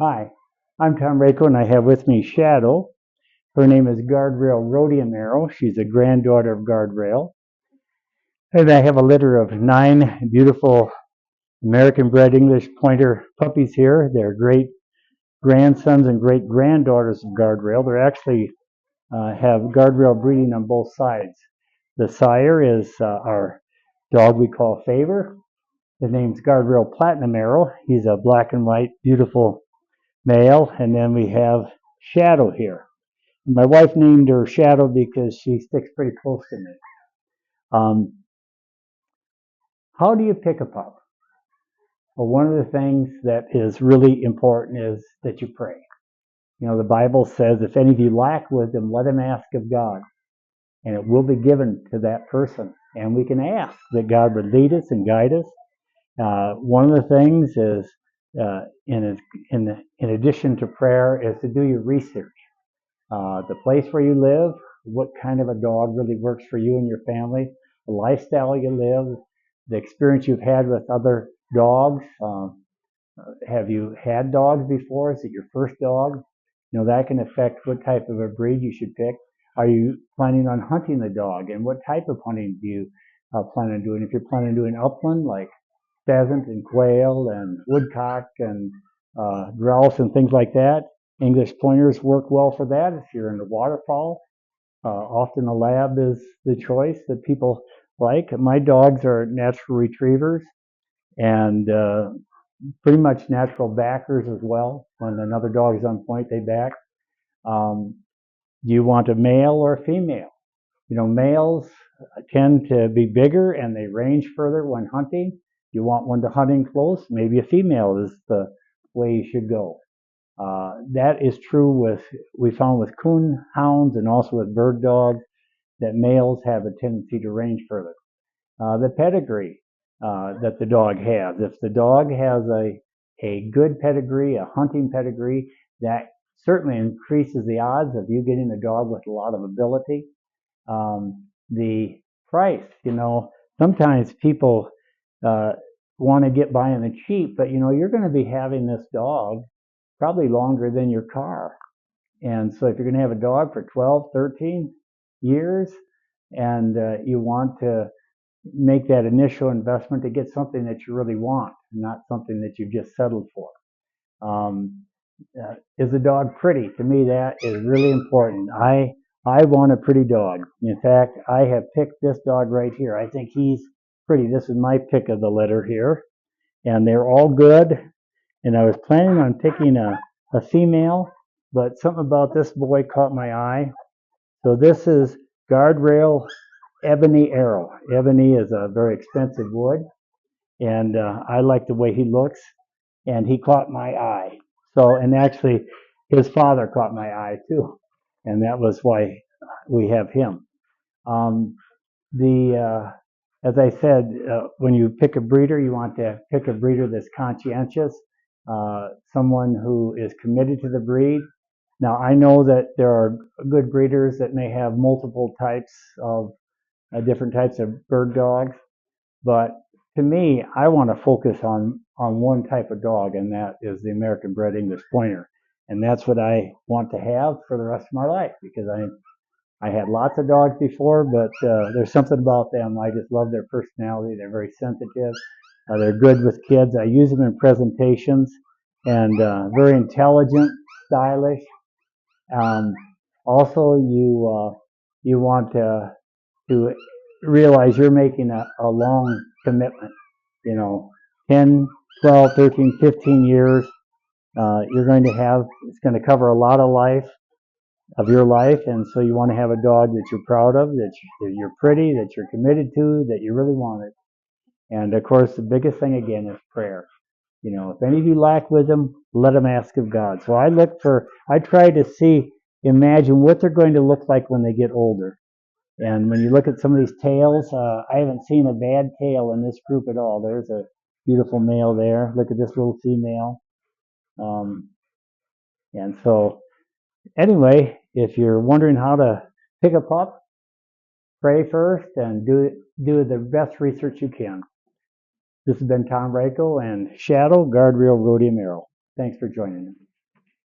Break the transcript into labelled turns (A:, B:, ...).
A: Hi, I'm Tom Rako, and I have with me Shadow. Her name is Guardrail Rhodium Arrow. She's a granddaughter of Guardrail. And I have a litter of 9 beautiful American bred English pointer puppies here. They're great grandsons and great granddaughters of Guardrail. They actually have Guardrail breeding on both sides. The sire is our dog we call Favor. His name's Guardrail Platinum Arrow. He's a black and white, beautiful male. And then we have Shadow here. My wife named her Shadow because she sticks pretty close to me. How do you pick a pup? Well, one of the things that is really important is that you pray. You know, the Bible says, if any of you lack wisdom, let him ask of God, and it will be given to that person. And we can ask that God would lead us and guide us. One of the things is, in addition to prayer, is to do your research. The place where you live, what kind of a dog really works for you and your family, the lifestyle you live, the experience you've had with other dogs. Have you had dogs before? Is it your first dog? You know, that can affect what type of a breed you should pick. Are you planning on hunting the dog? And what type of hunting do you plan on doing? If you're planning on doing upland, like pheasant and quail and woodcock and grouse and things like that, English pointers work well for that. If you're into waterfowl, often a lab is the choice that people like. My dogs are natural retrievers and pretty much natural backers as well. When another dog is on point, they back. Do you want a male or a female? You know, males tend to be bigger and they range further when hunting. You want one to hunt in close, maybe a female is the way you should go. That is true we found with coon hounds and also with bird dogs, that males have a tendency to range further. The pedigree that the dog has. If the dog has a good pedigree, a hunting pedigree, that certainly increases the odds of you getting a dog with a lot of ability. The price, you know, sometimes people want to get by on the cheap, but you know, you're going to be having this dog probably longer than your car. And so if you're going to have a dog for 12, 13 years, and you want to make that initial investment to get something that you really want, not something that you've just settled for. Is the dog pretty? To me, that is really important. I want a pretty dog. In fact, I have picked this dog right here. I think he's pretty. This is my pick of the litter here. And they're all good. And I was planning on picking a female, but something about this boy caught my eye. So this is Guardrail Ebony Arrow. Ebony is a very expensive wood, and I like the way he looks, and he caught my eye. So, and actually, his father caught my eye too, and that was why we have him. As I said, when you pick a breeder, you want to pick a breeder that's conscientious, someone who is committed to the breed. Now, I know that there are good breeders that may have multiple types of different types of bird dogs, but to me, I want to focus on one type of dog, and that is the American bred English pointer. And that's what I want to have for the rest of my life, because I had lots of dogs before, but there's something about them. I just love their personality. They're very sensitive. They're good with kids. I use them in presentations, and very intelligent, stylish. Also, you want to realize you're making a long commitment. You know, 10, 12, 13, 15 years. You're going to have, it's going to cover a lot of your life, and so you want to have a dog that you're proud of, that you're pretty, that you're committed to, that you really want it. And of course, the biggest thing again is prayer. You know, if any of you lack wisdom, let them ask of God. So I try to imagine what they're going to look like when they get older. And when you look at some of these tails, I haven't seen a bad tail in this group at all. There's a beautiful male there. Look at this little female. And so, anyway, if you're wondering how to pick a pup, pray first and do the best research you can. This has been Tom Rako and Shadow, Guardrail Rhodium Arrow. Thanks for joining me.